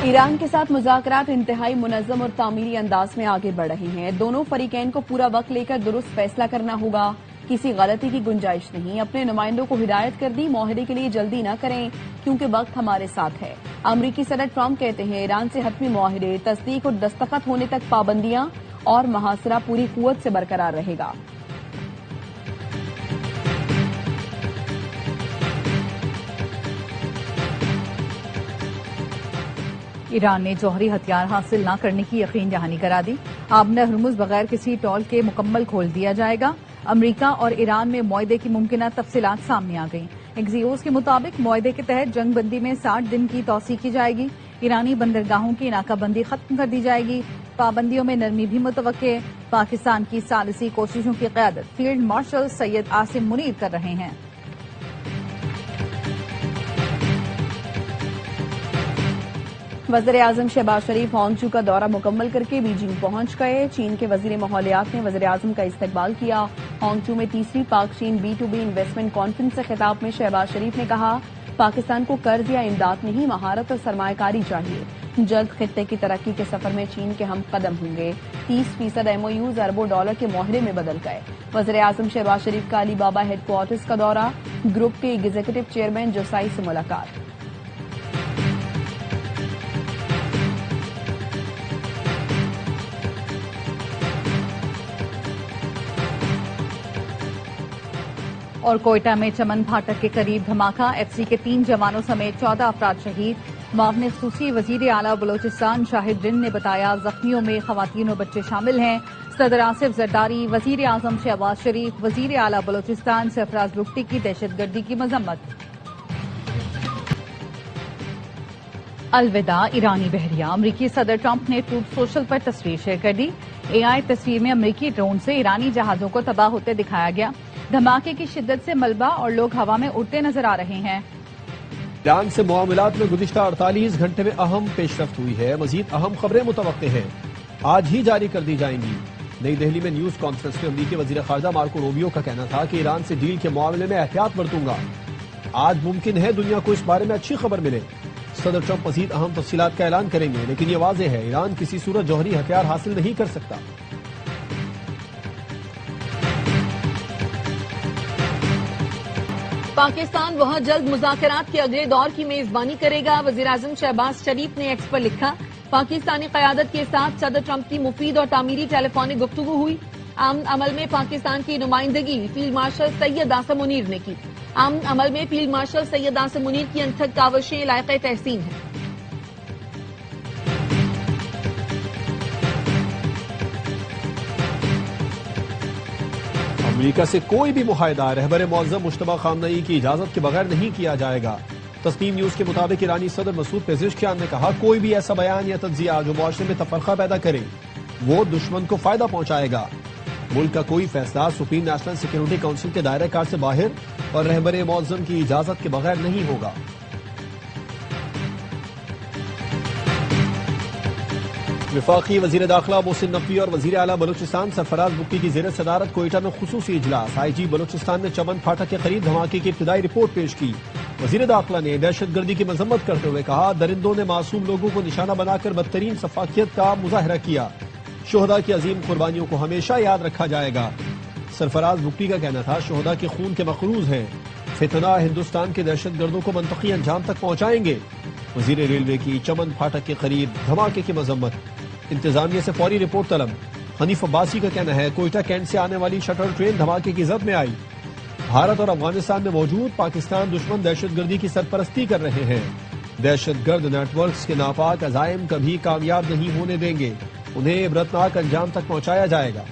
ایران کے ساتھ مذاکرات انتہائی منظم اور تعمیری انداز میں آگے بڑھ رہے ہیں. دونوں فریقین کو پورا وقت لے کر درست فیصلہ کرنا ہوگا. کسی غلطی کی گنجائش نہیں. اپنے نمائندوں کو ہدایت کر دی معاہدے کے لیے جلدی نہ کریں کیونکہ وقت ہمارے ساتھ ہے. امریکی صدر ٹرمپ کہتے ہیں ایران سے حتمی معاہدے تصدیق اور دستخط ہونے تک پابندیاں اور محاصرہ پوری قوت سے برقرار رہے گا. ایران نے جوہری ہتھیار حاصل نہ کرنے کی یقین دہانی کرا دی. آبنہ ہرمز بغیر کسی ٹول کے مکمل کھول دیا جائے گا. امریکہ اور ایران میں معاہدے کی ممکنہ تفصیلات سامنے آ گئیں. ایکزیوس کے مطابق معاہدے کے تحت جنگ بندی میں 60 دن کی توسیع کی جائے گی. ایرانی بندرگاہوں کی ناکہ بندی ختم کر دی جائے گی. پابندیوں میں نرمی بھی متوقع. پاکستان کی ثالثی کوششوں کی قیادت فیلڈ مارشل سید عاصم منیر کر رہے ہیں. وزیراعظم شہباز شریف ہانگجو کا دورہ مکمل کر کے بیجنگ پہنچ گئے. چین کے وزیر ماحولیات نے وزیراعظم کا استقبال کیا. ہانگجو میں تیسری پاک چین B2B انویسٹمنٹ کانفرنس سے خطاب میں شہباز شریف نے کہا پاکستان کو قرض یا امداد نہیں مہارت اور سرمایہ کاری چاہیے. جلد خطے کی ترقی کے سفر میں چین کے ہم قدم ہوں گے. 30% MOUs اربوں ڈالر کے معاہدے میں بدل گئے. وزیراعظم شہباز شریف کا علی بابا ہیڈ کوارٹرز کا دورہ. گروپ کے ایگزیکٹو چیئرمین جوسائی سے ملاقات. اور کوئٹہ میں چمن پھاٹک کے قریب دھماکہ. FC کے 3 جوانوں سمیت 14 افراد شہید. معاون خصوصی وزیر اعلیٰ بلوچستان شاہد رند نے بتایا زخمیوں میں خواتین اور بچے شامل ہیں. صدر آصف زرداری، وزیر اعظم شہباز شریف، وزیر اعلیٰ بلوچستان سرفراز بگٹی کی دہشت گردی کی مذمت. الوداع ایرانی بحریہ. امریکی صدر ٹرمپ نے ٹروتھ سوشل پر تصویر شیئر کر دی. AI تصویر میں امریکی ڈرون سے ایرانی جہازوں کو تباہ ہوتے دکھایا گیا. دھماکے کی شدت سے ملبہ اور لوگ ہوا میں اڑتے نظر آ رہے ہیں. ایران سے معاملات میں گزشتہ 48 گھنٹے میں اہم پیش رفت ہوئی ہے. مزید اہم خبریں متوقع ہیں. آج ہی جاری کر دی جائیں گی. نئی دہلی میں نیوز کانفرنس میں امریکی وزیر خارجہ مارکو روبیو کا کہنا تھا کہ ایران سے ڈیل کے معاملے میں احتیاط برتوں گا. آج ممکن ہے دنیا کو اس بارے میں اچھی خبر ملے. صدر ٹرمپ مزید اہم تفصیلات کا اعلان کریں گے لیکن یہ واضح ہے ایران کسی صورت جوہری ہتھیار حاصل نہیں کر سکتا. پاکستان وہاں جلد مذاکرات کے اگلے دور کی میزبانی کرے گا. وزیراعظم شہباز شریف نے ایکس پر لکھا پاکستانی قیادت کے ساتھ صدر ٹرمپ کی مفید اور تعمیری ٹیلی فونک گفتگو ہوئی. امن عمل میں پاکستان کی نمائندگی فیلڈ مارشل سید عاصم منیر نے کی. امن عمل میں فیلڈ مارشل سید عاصم منیر کی انتھک کاوشیں لائق تحسین ہیں. امریکہ سے کوئی بھی معاہدہ رہبر معظم مجتبی خامنئی کی اجازت کے بغیر نہیں کیا جائے گا. تسنیم نیوز کے مطابق ایرانی صدر مسعود پزشکیان نے کہا کوئی بھی ایسا بیان یا تجزیہ جو معاشرے میں تفرقہ پیدا کرے وہ دشمن کو فائدہ پہنچائے گا. ملک کا کوئی فیصلہ سپریم نیشنل سیکیورٹی کونسل کے دائرہ کار سے باہر اور رہبر معظم کی اجازت کے بغیر نہیں ہوگا. وفاقی وزیر داخلہ محسن نقوی اور وزیر اعلیٰ بلوچستان سرفراز بگٹی کی زیر صدارت کوئٹہ میں خصوصی اجلاس. IG بلوچستان نے چمن پھاٹک کے قریب دھماکے کی ابتدائی رپورٹ پیش کی. وزیر داخلہ نے دہشت گردی کی مذمت کرتے ہوئے کہا درندوں نے معصوم لوگوں کو نشانہ بنا کر بدترین سفاکیت کا مظاہرہ کیا. شہداء کی عظیم قربانیوں کو ہمیشہ یاد رکھا جائے گا. سرفراز بگٹی کا کہنا تھا شہداء کے خون کے مقروض ہیں. فتنہ ہندوستان کے دہشت گردوں کو منطقی انجام تک پہنچائیں گے. وزیر ریلوے کی چمن پھاٹک کے قریب دھماکے کی مذمت. انتظامیہ سے فوری رپورٹ طلب. حنیف عباسی کا کہنا ہے کوئٹہ کینٹ سے آنے والی شٹل ٹرین دھماکے کی زد میں آئی. بھارت اور افغانستان میں موجود پاکستان دشمن دہشت گردی کی سرپرستی کر رہے ہیں. دہشت گرد نیٹ ورکس کے ناپاک عزائم کبھی کامیاب نہیں ہونے دیں گے. انہیں عبرتناک انجام تک پہنچایا جائے گا.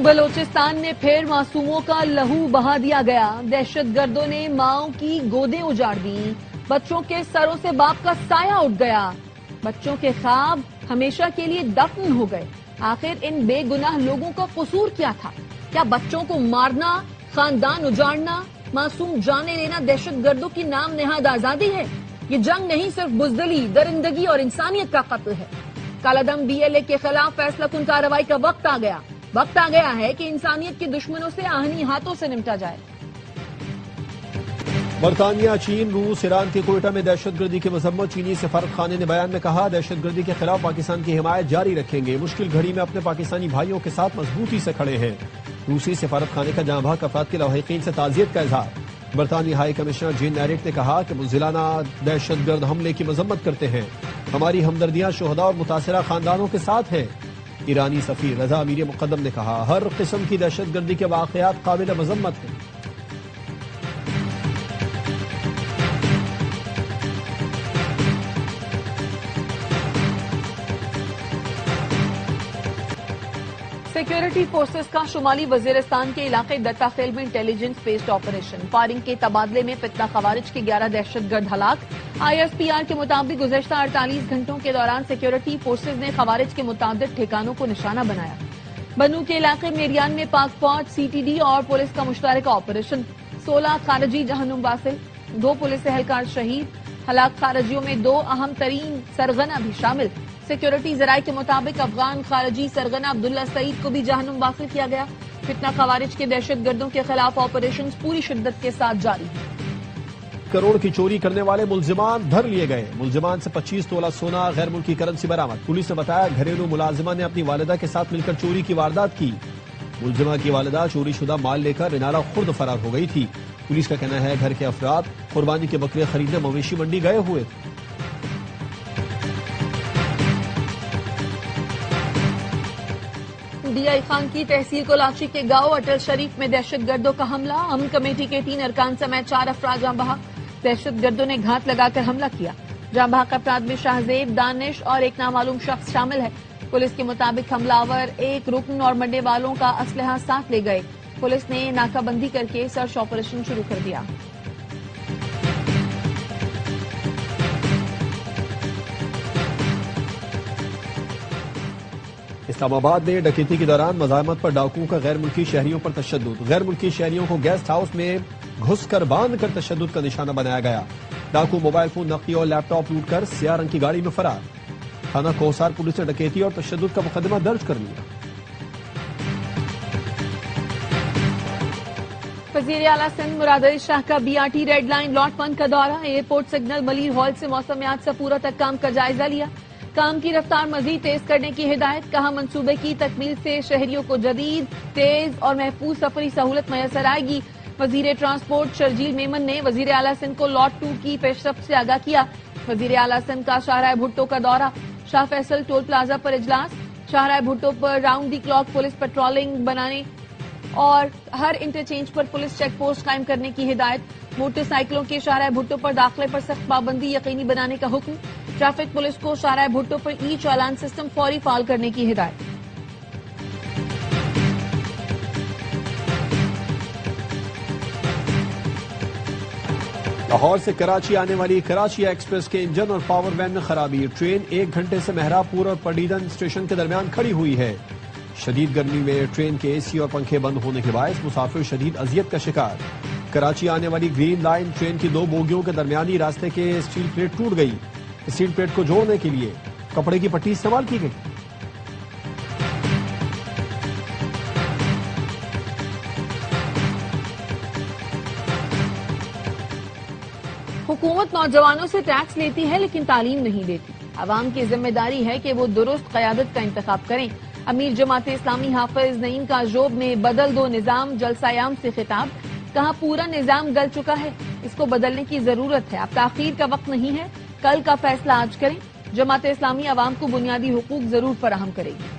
بلوچستان میں پھر معصوموں کا لہو بہا دیا گیا. دہشت گردوں نے ماؤں کی گودیں اجاڑ دیں. بچوں کے سروں سے باپ کا سایہ اٹھ گیا. بچوں کے خواب ہمیشہ کے لیے دفن ہو گئے. آخر ان بے گناہ لوگوں کا قصور کیا تھا؟ کیا بچوں کو مارنا، خاندان اجاڑنا، معصوم جانیں لینا دہشت گردوں کی نام نہاد آزادی ہے؟ یہ جنگ نہیں، صرف بزدلی، درندگی اور انسانیت کا قتل ہے۔ کالعدم BLA کے خلاف فیصلہ کن کارروائی کا وقت آ گیا۔ وقت آ گیا ہے کہ انسانیت کے دشمنوں سے آہنی ہاتھوں سے نمٹا جائے۔ برطانیہ، چین، روس، ایران کے کوئٹہ میں دہشت گردی کی مذمت۔ چینی سفارت خانے نے بیان میں کہا، دہشت گردی کے خلاف پاکستان کی حمایت جاری رکھیں گے، مشکل گھڑی میں اپنے پاکستانی بھائیوں کے ساتھ مضبوطی سے کھڑے ہیں۔ روسی سفارت خانے کا جاں بحق افراد کے لواحقین سے تعزیت کا اظہار۔ برطانوی ہائی کمشنر جین نیریٹ نے کہا کہ بزدلانہ دہشت گرد حملے کی مذمت کرتے ہیں، ہماری ہمدردیاں شہداء اور متاثرہ خاندانوں کے ساتھ ہیں۔ ایرانی سفیر رضا امیر مقدم نے کہا، ہر قسم کی دہشت گردی کے واقعات قابل مذمت ہیں۔ سیکیورٹی فورسز کا شمالی وزیرستان کے علاقے دتا خیل میں انٹیلیجنس بیسڈ آپریشن۔ فائرنگ کے تبادلے میں فتنہ خوارج کے 11 دہشت گرد ہلاک۔ ISPR کے مطابق گزشتہ 48 گھنٹوں کے دوران سیکیورٹی فورسز نے خوارج کے متعدد ٹھکانوں کو نشانہ بنایا۔ بنو کے علاقے میریان میں پاک فوج، CTD اور پولیس کا مشترکہ آپریشن۔ 16 خارجی جہنم واصل، 2 پولیس اہلکار شہید۔ ہلاک خارجیوں میں 2 اہم ترین سرغنہ بھی شامل۔ سیکیورٹی ذرائع کے مطابق افغان خارجی سرغنہ عبداللہ سعید کو بھی جہنم واصل کیا گیا۔ فتنہ خوارج کے دہشت گردوں کے خلاف آپریشنز پوری شدت کے ساتھ جاری ہیں۔ کروڑ کی چوری کرنے والے ملزمان دھر لیے گئے۔ ملزمان سے 25 تولہ سونا، غیر ملکی کرنسی برآمد۔ پولیس نے بتایا، گھریلو ملازمہ نے اپنی والدہ کے ساتھ مل کر چوری کی واردات کی۔ ملزمہ کی والدہ چوری شدہ مال لے کر رینالہ خرد فرار ہو گئی تھی۔ پولیس کا کہنا ہے، گھر کے افراد قربانی کے بکرے خریدنے مویشی منڈی گئے ہوئے تھے۔ DI خان کی تحصیل کولاچی کے گاؤں اٹل شریف میں دہشت گردوں کا حملہ۔ امن کمیٹی کے 3 ارکان سمیت 4 افراد جاں بحق۔ دہشت گردوں نے گھات لگا کر حملہ کیا۔ جاں بحق افراد میں شاہزیب، دانش اور ایک نامعلوم شخص شامل ہے۔ پولیس کے مطابق حملہ آور ایک رکن اور منڈے والوں کا اسلحہ ساتھ لے گئے۔ پولیس نے ناکہ بندی کر کے سرچ آپریشن شروع کر دیا۔ اسلام آباد میں ڈکیتی کے دوران مزاحمت پر ڈاکوؤں کا غیر ملکی شہریوں پر تشدد۔ غیر ملکی شہریوں کو گیسٹ ہاؤس میں گھس کر باندھ کر تشدد کا نشانہ بنایا گیا۔ ڈاکو موبائل فون، نقدی اور لیپ ٹاپ لوٹ کر سیاہ رنگ کی گاڑی میں فرار۔ تھانہ کوسار پولیس نے ڈکیتی اور تشدد کا مقدمہ درج کر لیا۔ وزیر اعلیٰ سندھ مراد علی شاہ کا BRT ریڈ لائن لاٹ 1 کا دورہ۔ ایئرپورٹ سگنل ملیر ہال سے موسمیات سے پورا تک کام کا جائزہ لیا۔ کام کی رفتار مزید تیز کرنے کی ہدایت۔ کہا، منصوبے کی تکمیل سے شہریوں کو جدید، تیز اور محفوظ سفری سہولت میسر آئے گی۔ وزیر ٹرانسپورٹ شرجیل میمن نے وزیر اعلیٰ سندھ کو لاٹ 2 کی پیشرفت سے آگاہ کیا۔ وزیر اعلیٰ سندھ کا شاہراہ بھٹو کا دورہ۔ شاہ فیصل ٹول پلازا پر اجلاس۔ شاہراہ بھٹو پر round the clock police patrolling بنانے اور ہر انٹرچینج پر پولیس چیک پوسٹ قائم کرنے کی ہدایت۔ موٹر سائیکلوں کے شاہراہ بھٹو پر داخلے پر سخت پابندی یقینی بنانے کا حکم۔ ٹریفک پولیس کو شاہراہ بھٹو پر ای چالان سسٹم فوری فعال کرنے کی ہدایت۔ لاہور سے کراچی آنے والی کراچی ایکسپریس کے انجن اور پاور وین میں خرابی۔ ٹرین 1 گھنٹے سے مہراب پور اور پڈیدن اسٹیشن کے درمیان کھڑی ہوئی ہے۔ شدید گرمی میں ٹرین کے AC اور پنکھے بند ہونے کے باعث مسافر شدید اذیت کا شکار۔ کراچی آنے والی گرین لائن ٹرین کی 2 بوگیوں کے درمیانی راستے کے اسٹیل پلیٹ ٹوٹ گئی۔ اسٹیل پلیٹ کو جوڑنے کے لیے کپڑے کی پٹی استعمال کی گئی۔ حکومت نوجوانوں سے ٹیکس لیتی ہے لیکن تعلیم نہیں دیتی۔ عوام کی ذمہ داری ہے کہ وہ درست قیادت کا انتخاب کریں۔ امیر جماعت اسلامی حافظ نعیم کا جوب میں بدل دو نظام جلسہ عام سے خطاب۔ کہا، پورا نظام گل چکا ہے، اس کو بدلنے کی ضرورت ہے، اب تاخیر کا وقت نہیں ہے، کل کا فیصلہ آج کریں۔ جماعت اسلامی عوام کو بنیادی حقوق ضرور فراہم کرے گی۔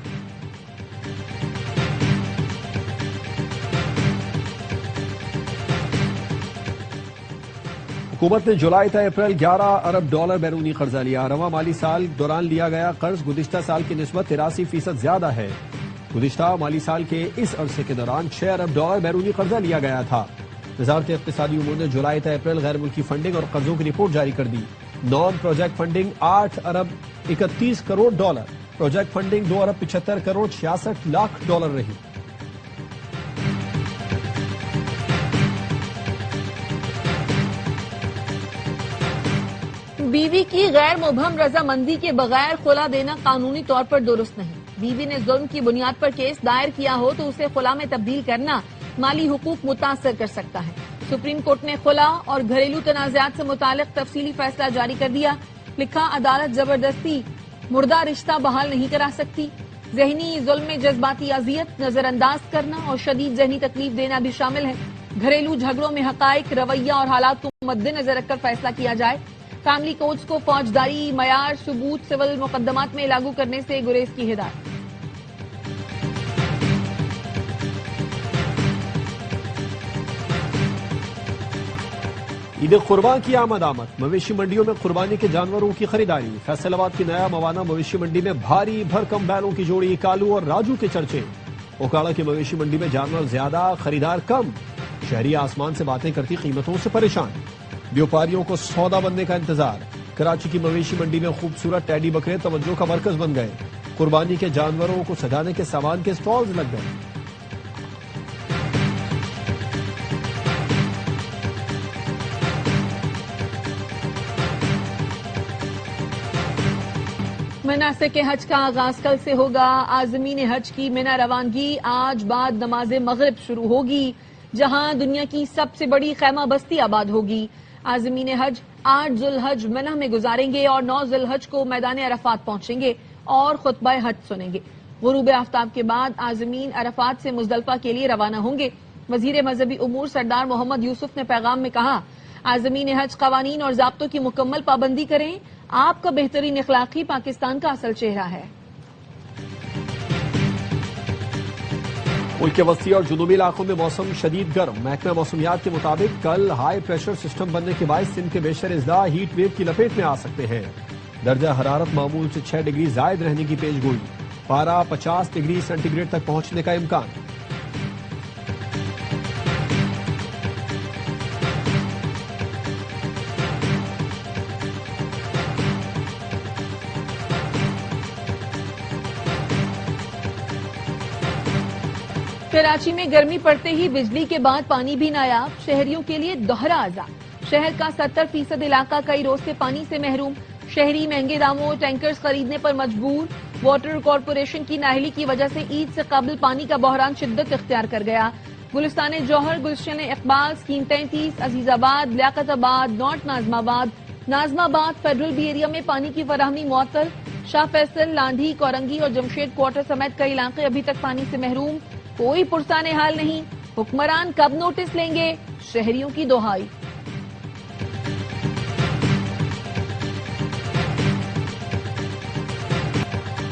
حکومت نے جولائی تا اپریل 11 ارب ڈالر بیرونی قرضہ لیا۔ رواں مالی سال دوران لیا گیا قرض گزشتہ سال کی نسبت 83% زیادہ ہے۔ گزشتہ مالی سال کے اس عرصے کے دوران 6 ارب ڈالر بیرونی قرضہ لیا گیا تھا۔ وزارت اقتصادی امور نے جولائی تا اپریل غیر ملکی فنڈنگ اور قرضوں کی رپورٹ جاری کر دی۔ نان پروجیکٹ فنڈنگ 8 ارب 31 کروڑ ڈالر، پروجیکٹ فنڈنگ 2 ارب 75 کروڑ 66 لاکھ ڈالر رہی۔ بیوی کی غیر مبہم رضامندی کے بغیر خلا دینا قانونی طور پر درست نہیں. بیوی نے ظلم کی بنیاد پر کیس دائر کیا ہو تو اسے خلا میں تبدیل کرنا مالی حقوق متاثر کر سکتا ہے. سپریم کورٹ نے خلا اور گھریلو تنازعات سے متعلق تفصیلی فیصلہ جاری کر دیا. لکھا عدالت زبردستی مردہ رشتہ بحال نہیں کرا سکتی. ذہنی ظلم میں جذباتی اذیت، نظر انداز کرنا اور شدید ذہنی تکلیف دینا بھی شامل ہے. گھریلو جھگڑوں میں حقائق، رویہ اور حالات کو مد نظر رکھ کر فیصلہ کیا جائے. فیملی کوڈز کو فوجداری معیار ثبوت سول مقدمات میں لاگو کرنے سے گریز کی ہدایت. عید قربان کی آمد. مویشی منڈیوں میں قربانی کے جانوروں کی خریداری. فیصل آباد کی نیا موانہ مویشی منڈی میں بھاری بھرکم بیلوں کی جوڑی کالو اور راجو کے چرچے. اوکاڑا کی مویشی منڈی میں جانور زیادہ، خریدار کم. شہری آسمان سے باتیں کرتی قیمتوں سے پریشان. بیوپاریوں کو سودا بننے کا انتظار. کراچی کی مویشی منڈی میں خوبصورت ٹیڈی بکرے توجہ کا مرکز بن گئے. قربانی کے جانوروں کو سجانے کے سامان کے سٹالز لگ گئے. مناسک حج کا آغاز کل سے ہوگا. عازمین حج کی منا روانگی آج بعد نماز مغرب شروع ہوگی، جہاں دنیا کی سب سے بڑی خیمہ بستی آباد ہوگی. عازمین حج 8 ذی الحج منہ میں گزاریں گے اور 9 ذی الحج کو میدان عرفات پہنچیں گے اور خطبہ حج سنیں گے. غروب آفتاب کے بعد عازمین عرفات سے مزدلفہ کے لیے روانہ ہوں گے. وزیر مذہبی امور سردار محمد یوسف نے پیغام میں کہا، عازمین حج قوانین اور ضابطوں کی مکمل پابندی کریں. آپ کا بہترین اخلاق ہی پاکستان کا اصل چہرہ ہے. ملک کے وسطی اور جنوبی علاقوں میں موسم شدید گرم. محکمہ موسمیات کے مطابق کل ہائی پریشر سسٹم بننے کے باعث سندھ کے بیشتر اضلاع ہیٹ ویو کی لپیٹ میں آ سکتے ہیں. درجہ حرارت معمول سے 6 ڈگری زائد رہنے کی پیش گوئی. پارہ 50 ڈگری سینٹی گریڈ تک پہنچنے کا امکان. کراچی میں گرمی پڑتے ہی بجلی کے بعد پانی بھی نایاب. شہریوں کے لیے دوہرا عذاب. شہر کا 70% علاقہ کئی روز سے پانی سے محروم. شہری مہنگے داموں ٹینکرز خریدنے پر مجبور. واٹر کارپوریشن کی نااہلی کی وجہ سے عید سے قبل پانی کا بحران شدت اختیار کر گیا. گلستان جوہر، گلشن اقبال، اسکیم 33، عزیز آباد، لیاقت آباد، نارتھ نازم آباد، نازم آباد فیڈرل بی ایریا میں پانی کی فراہمی معطل. شاہ فیصل، لانڈھی، کورنگی اور جمشید کوارٹر سمیت کئی علاقے ابھی تک پانی سے محروم. کوئی پرسان حال نہیں. حکمران کب نوٹس لیں گے؟ شہریوں کی دہائی.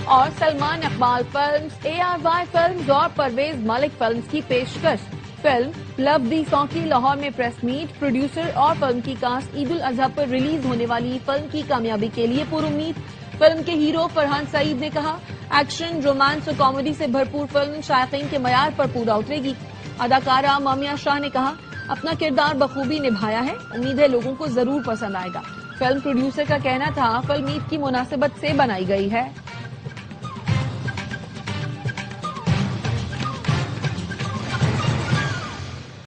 اور Salman Iqbal films, ARY films اور پرویز ملک فلمز کی پیشکش. فلم لو دی سانگ کی لاہور میں پریس میٹ. پروڈیوسر اور فلم کی کاسٹ عید الاضحیٰ پر ریلیز ہونے والی فلم کی کامیابی کے لیے پر امید. فلم کے ہیرو فرحان سعید نے کہا، ایکشن، رومانس اور کامیڈی سے بھرپور فلم شائقین کے معیار پر پورا اترے گی. اداکارہ مامیہ شاہ نے کہا، اپنا کردار بخوبی نبھایا ہے، امید ہے لوگوں کو ضرور پسند آئے گا. فلم پروڈیوسر کا کہنا تھا، فلم عید کی مناسبت سے بنائی گئی ہے.